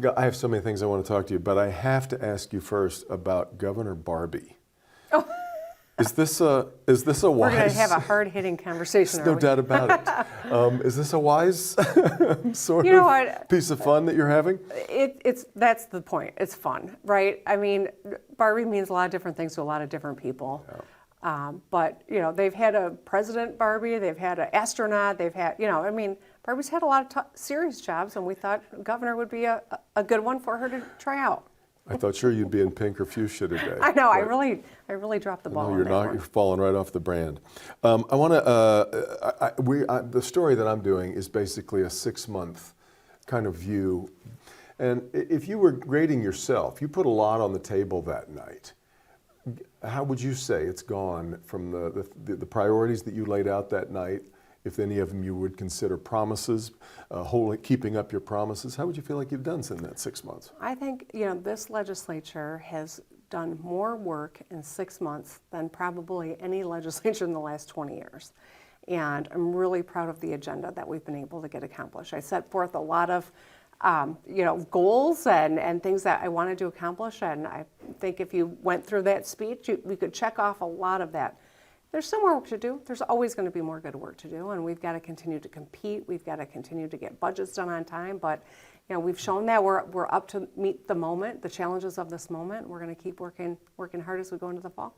I have so many things I want to talk to you, but I have to ask you first about Governor Barbie. Oh. Is this a wise? We're going to have a hard-hitting conversation. No doubt about it. Is this a wise sort of piece of fun that you're having? That's the point. It's fun, right? I mean, Barbie means a lot of different things to a lot of different people. Yeah. But they've had a president Barbie, they've had an astronaut, they've had Barbie's had a lot of serious jobs, and we thought governor would be a good one for her to try out. I thought sure you'd be in pink or fuchsia today. I know. I really dropped the ball. No, you're not. You're falling right off the brand. I want to. The story that I'm doing is basically a 6-month kind of view, and if you were grading yourself, you put a lot on the table that night. How would you say it's gone from the priorities that you laid out that night? If any of them you would consider promises, keeping up your promises, how would you feel like you've done in that 6 months? I think this legislature has done more work in 6 months than probably any legislature in the last 20 years. And I'm really proud of the agenda that we've been able to get accomplished. I set forth a lot of goals and things that I wanted to accomplish, and I think if you went through that speech, we could check off a lot of that. There's still more work to do. There's always going to be more good work to do, and we've got to continue to compete. We've got to continue to get budgets done on time, but we've shown that we're up to meet the moment, the challenges of this moment. We're going to keep working hard as we go into the fall.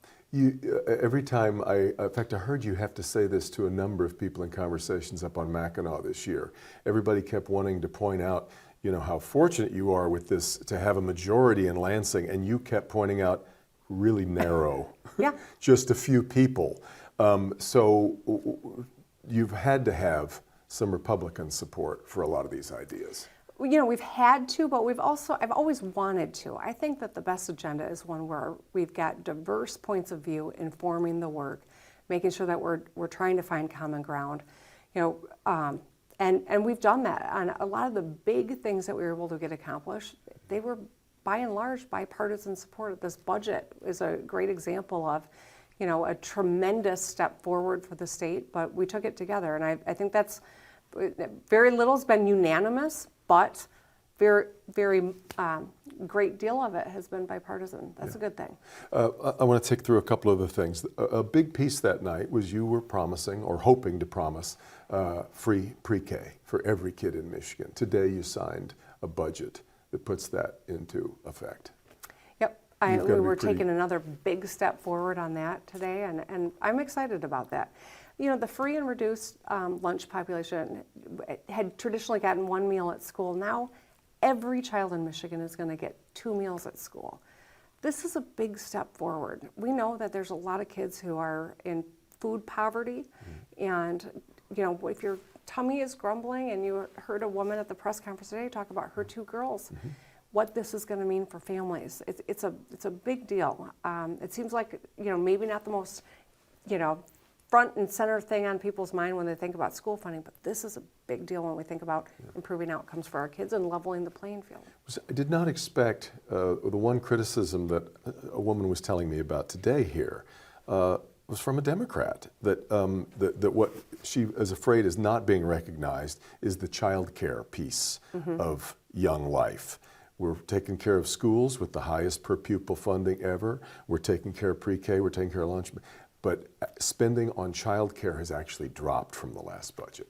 Every time in fact, I heard you have to say this to a number of people in conversations up on Mackinac this year. Everybody kept wanting to point out, how fortunate you are with this to have a majority in Lansing, and you kept pointing out really narrow, yeah. Just a few people. So you've had to have some Republican support for a lot of these ideas. We've had to, but I've always wanted to. I think that the best agenda is one where we've got diverse points of view informing the work, making sure that we're trying to find common ground. And we've done that on a lot of the big things that we were able to get accomplished. They were by and large bipartisan support. This budget is a great example of, a tremendous step forward for the state, but we took it together. And I think that's, very little's been unanimous, but very, very great deal of it has been bipartisan. That's a good thing. I want to take through a couple of other things. A big piece that night was you were promising or hoping to promise free pre-K for every kid in Michigan. Today you signed a budget that puts that into effect. Yep, we were taking another big step forward on that today, and I'm excited about that. The free and reduced lunch population had traditionally gotten one meal at school. Now every child in Michigan is going to get 2 meals at school. This is a big step forward. We know that there's a lot of kids who are in food poverty, and if your tummy is grumbling, and you heard a woman at the press conference today talk about her 2 girls, what this is going to mean for families. It's a big deal. It seems like maybe not the most front and center thing on people's mind when they think about school funding, but this is a big deal when we think about improving outcomes for our kids and leveling the playing field. I did not expect the one criticism that a woman was telling me about today here was from a Democrat, that what she is afraid is not being recognized is the child care piece of young life. We're taking care of schools with the highest per pupil funding ever. We're taking care of pre-K, we're taking care of lunch. But spending on child care has actually dropped from the last budget.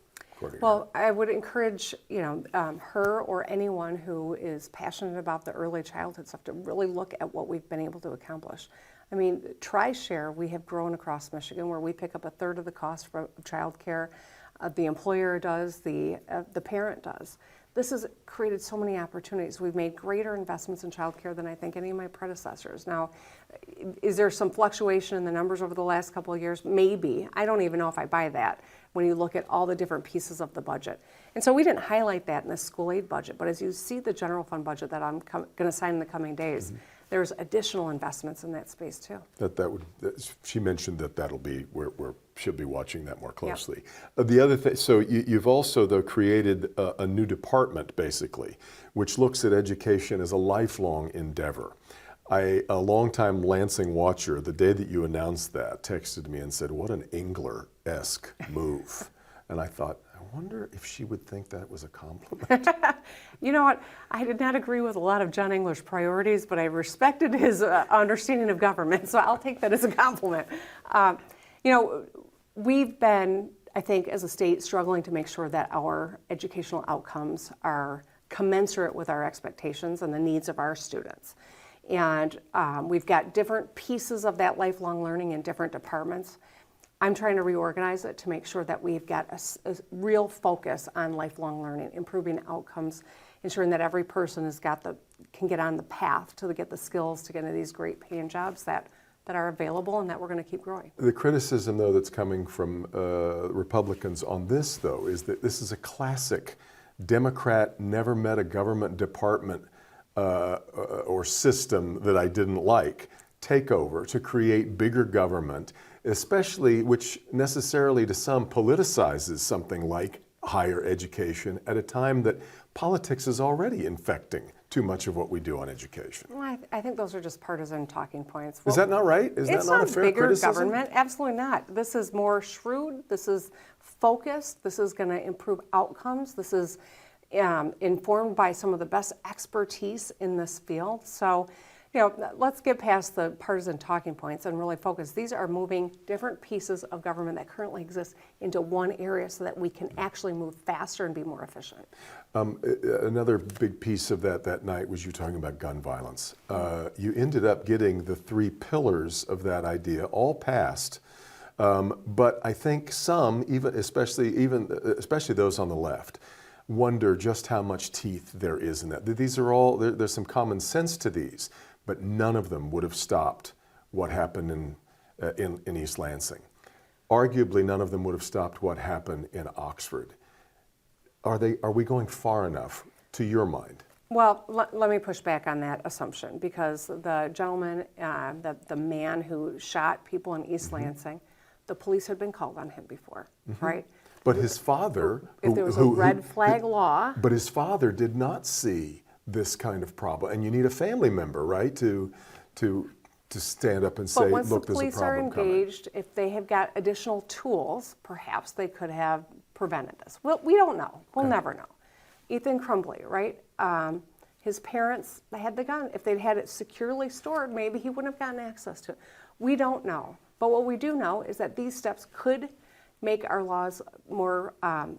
Well, I would encourage her or anyone who is passionate about the early childhood stuff to really look at what we've been able to accomplish. I mean, TriShare, we have grown across Michigan where we pick up 1/3 of the cost for child care. The employer does, the parent does. This has created so many opportunities. We've made greater investments in child care than I think any of my predecessors. Now, is there some fluctuation in the numbers over the last couple of years? Maybe. I don't even know if I buy that when you look at all the different pieces of the budget. And so we didn't highlight that in the school aid budget, but as you see the general fund budget that I'm going to sign in the coming days, there's additional investments in that space too. She mentioned that'll be where she'll be watching that more closely. Yep. The other thing, so you've also though created a new department basically, which looks at education as a lifelong endeavor. A longtime Lansing watcher, the day that you announced that, texted me and said, "What an Engler-esque move." And I thought, I wonder if she would think that was a compliment. You know what? I did not agree with a lot of John English priorities, but I respected his understanding of government, so I'll take that as a compliment. We've been, I think, as a state, struggling to make sure that our educational outcomes are commensurate with our expectations and the needs of our students. And we've got different pieces of that lifelong learning in different departments. I'm trying to reorganize it to make sure that we've got a real focus on lifelong learning, improving outcomes, ensuring that every person can get on the path to get the skills to get into these great paying jobs that are available and that we're going to keep growing. The criticism, though, that's coming from Republicans on this, though, is that this is a classic Democrat, never met a government department or system that I didn't like takeover to create bigger government, especially which necessarily to some politicizes something like higher education at a time that politics is already infecting too much of what we do on education. Well, I think those are just partisan talking points. Is that not right? Is that not a fair criticism? It's not bigger government. Absolutely not. This is more shrewd. This is focused. This is going to improve outcomes. This is informed by some of the best expertise in this field. So, let's get past the partisan talking points and really focus. These are moving different pieces of government that currently exist into one area so that we can actually move faster and be more efficient. Another big piece of that night was you talking about gun violence. You ended up getting the 3 pillars of that idea all passed, but I think some, especially those on the left, wonder just how much teeth there is in that. These are all, there's some common sense to these, but none of them would have stopped what happened in East Lansing. Arguably, none of them would have stopped what happened in Oxford. Are we going far enough, to your mind? Well, let me push back on that assumption, because the gentleman, the man who shot people in East Lansing, the police had been called on him before, right? But his father, if there was a red flag law. But his father did not see this kind of problem, and you need a family member, right, to stand up and say, look, there's a problem coming. But once the police are engaged, if they have got additional tools, perhaps they could have prevented this. Well, we don't know. We'll never know. Ethan Crumbley, right? His parents, they had the gun. If they'd had it securely stored, maybe he wouldn't have gotten access to it. We don't know. But what we do know is that these steps could make our laws more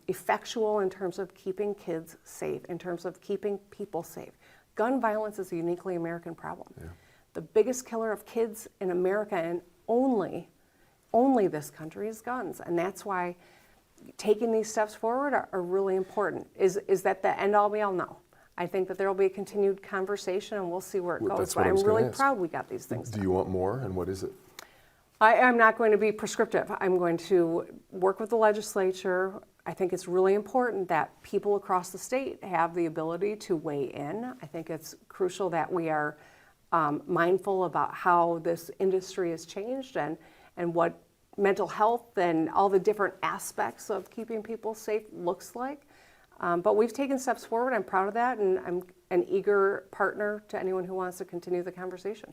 effectual in terms of keeping kids safe, in terms of keeping people safe. Gun violence is a uniquely American problem. Yeah. The biggest killer of kids in America and only this country is guns. And that's why taking these steps forward are really important. Is that the end all be all? No. I think that there will be a continued conversation and we'll see where it goes. But I'm really proud we got these things done. Do you want more, and what is it? I'm not going to be prescriptive. I'm going to work with the legislature. I think it's really important that people across the state have the ability to weigh in. I think it's crucial that we are mindful about how this industry has changed and what mental health and all the different aspects of keeping people safe looks like. But we've taken steps forward. I'm proud of that, and I'm an eager partner to anyone who wants to continue the conversation.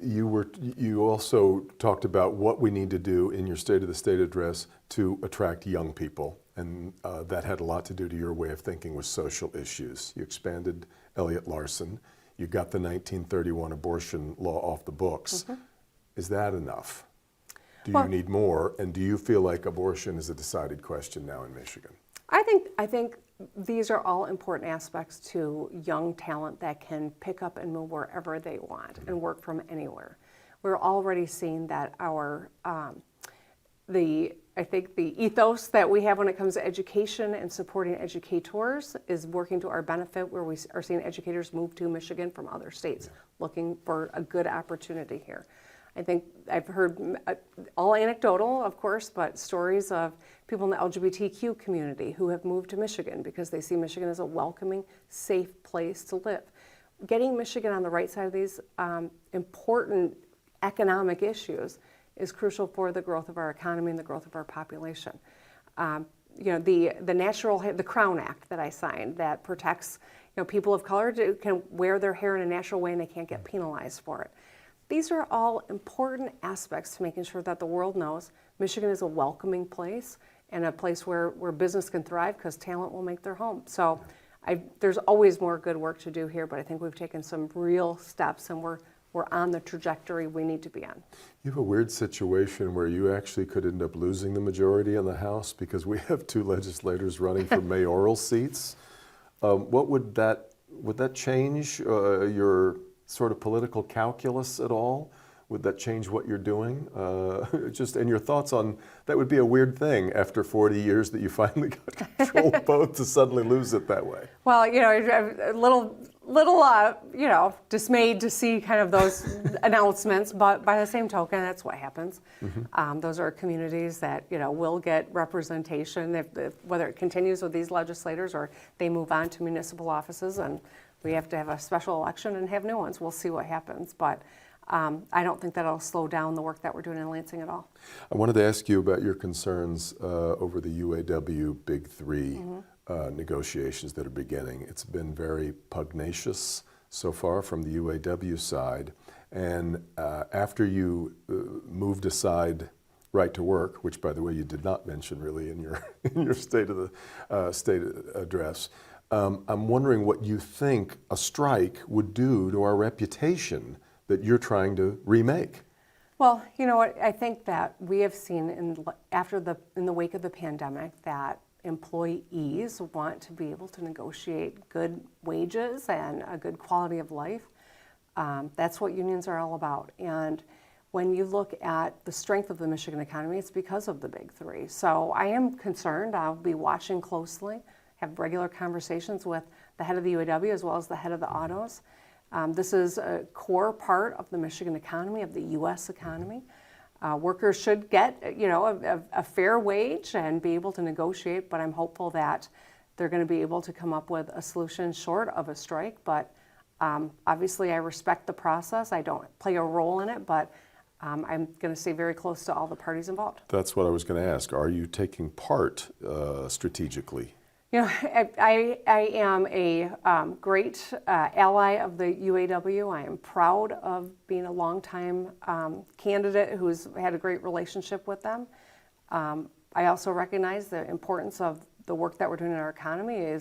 You also talked about what we need to do in your State of the State address to attract young people, and that had a lot to do to your way of thinking with social issues. You expanded Elliott Larson. You got the 1931 abortion law off the books. Mm-hmm. Is that enough? Do you need more? And do you feel like abortion is a decided question now in Michigan? I think these are all important aspects to young talent that can pick up and move wherever they want and work from anywhere. We're already seeing that the ethos that we have when it comes to education and supporting educators is working to our benefit, where we are seeing educators move to Michigan from other states, looking for a good opportunity here. I think I've heard, all anecdotal, of course, but stories of people in the LGBTQ community who have moved to Michigan because they see Michigan as a welcoming, safe place to live. Getting Michigan on the right side of these important economic issues is crucial for the growth of our economy and the growth of our population. The Crown Act that I signed that protects people of color can wear their hair in a natural way and they can't get penalized for it. These are all important aspects to making sure that the world knows Michigan is a welcoming place and a place where business can thrive because talent will make their home. So there's always more good work to do here, but I think we've taken some real steps, and we're on the trajectory we need to be on. You have a weird situation where you actually could end up losing the majority in the House because we have 2 legislators running for mayoral seats. Would that change your sort of political calculus at all? Would that change what you're doing? And your thoughts on that would be a weird thing after 40 years that you finally got control of both to suddenly lose it that way. Well, I'm a little dismayed to see kind of those announcements, but by the same token, that's what happens. Mm-hmm. Those are communities that, will get representation if whether it continues with these legislators or they move on to municipal offices and we have to have a special election and have new ones. We'll see what happens, but I don't think that'll slow down the work that we're doing in Lansing at all. I wanted to ask you about your concerns over the UAW Big Three negotiations that are beginning. It's been very pugnacious so far from the UAW side, and after you moved aside right to work, which by the way you did not mention really in your state address, I'm wondering what you think a strike would do to our reputation that you're trying to remake. Well, you know what? I think that we have seen in the wake of the pandemic that employees want to be able to negotiate good wages and a good quality of life. That's what unions are all about. And when you look at the strength of the Michigan economy, it's because of the Big Three. So I am concerned. I'll be watching closely, have regular conversations with the head of the UAW as well as the head of the autos. This is a core part of the Michigan economy, of the U.S. economy. Workers should get, a fair wage and be able to negotiate, but I'm hopeful that they're going to be able to come up with a solution short of a strike. But obviously, I respect the process. I don't play a role in it, but I'm going to stay very close to all the parties involved. That's what I was going to ask. Are you taking part strategically? I am a great ally of the UAW. I am proud of being a longtime candidate who's had a great relationship with them. I also recognize the importance of the work that we're doing in our economy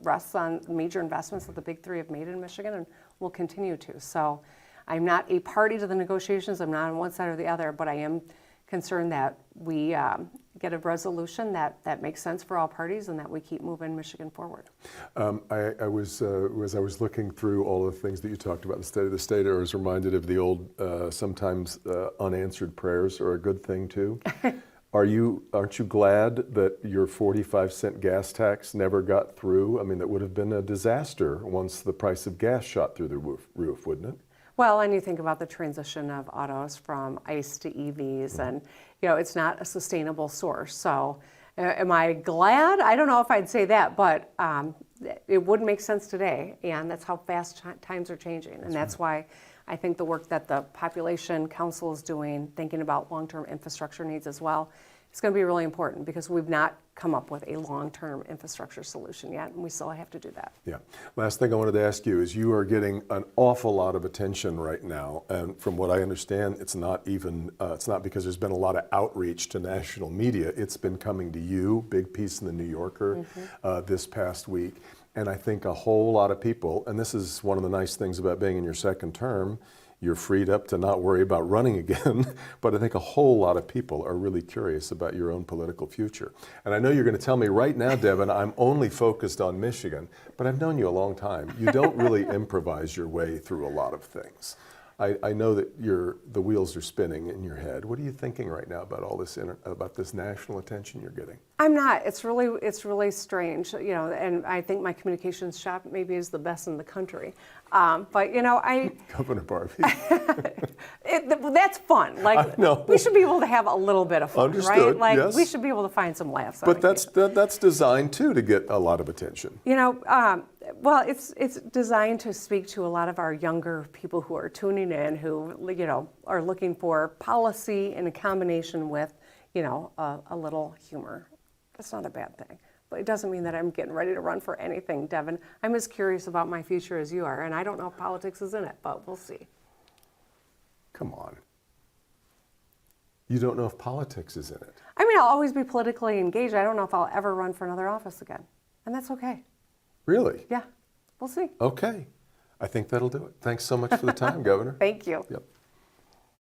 rests on major investments that the Big Three have made in Michigan and will continue to. So I'm not a party to the negotiations. I'm not on one side or the other, but I am concerned that we get a resolution that makes sense for all parties and that we keep moving Michigan forward. I was as I was looking through all the things that you talked about in the State of the State, I was reminded of the old sometimes unanswered prayers are a good thing too. Aren't you glad that your 45-cent gas tax never got through? I mean, that would have been a disaster once the price of gas shot through the roof, wouldn't it? Well, and you think about the transition of autos from ICE to EVs, and it's not a sustainable source. So, am I glad? I don't know if I'd say that, but it would make sense today, and that's how fast times are changing, and that's why I think the work that the Population Council is doing, thinking about long-term infrastructure needs as well, is going to be really important because we've not come up with a long-term infrastructure solution yet, and we still have to do that. Yeah. Last thing I wanted to ask you is you are getting an awful lot of attention right now, and from what I understand, it's not because there's been a lot of outreach to national media. It's been coming to you, big piece in the New Yorker this past week. And I think a whole lot of people, and this is one of the nice things about being in your second term, you're freed up to not worry about running again, but I think a whole lot of people are really curious about your own political future. And I know you're going to tell me right now, Devin, I'm only focused on Michigan, but I've known you a long time. You don't really improvise your way through a lot of things. I know that the wheels are spinning in your head. What are you thinking right now about all this about this national attention you're getting? I'm not. It's really strange, and I think my communications shop maybe is the best in the country. But Governor Barbie. That's fun. Like we should be able to have a little bit of fun, Understood, right? Like yes. we should be able to find some laughs. But that's designed too to get a lot of attention. Well, it's designed to speak to a lot of our younger people who are tuning in, who are looking for policy in a combination with a little humor. That's not a bad thing. But it doesn't mean that I'm getting ready to run for anything, Devin. I'm as curious about my future as you are, and I don't know if politics is in it, but we'll see. Come on. You don't know if politics is in it. I mean, I'll always be politically engaged. I don't know if I'll ever run for another office again. And that's okay. Really? Yeah, we'll see. Okay. I think that'll do it. Thanks so much for the time, Governor. Thank you. Yep.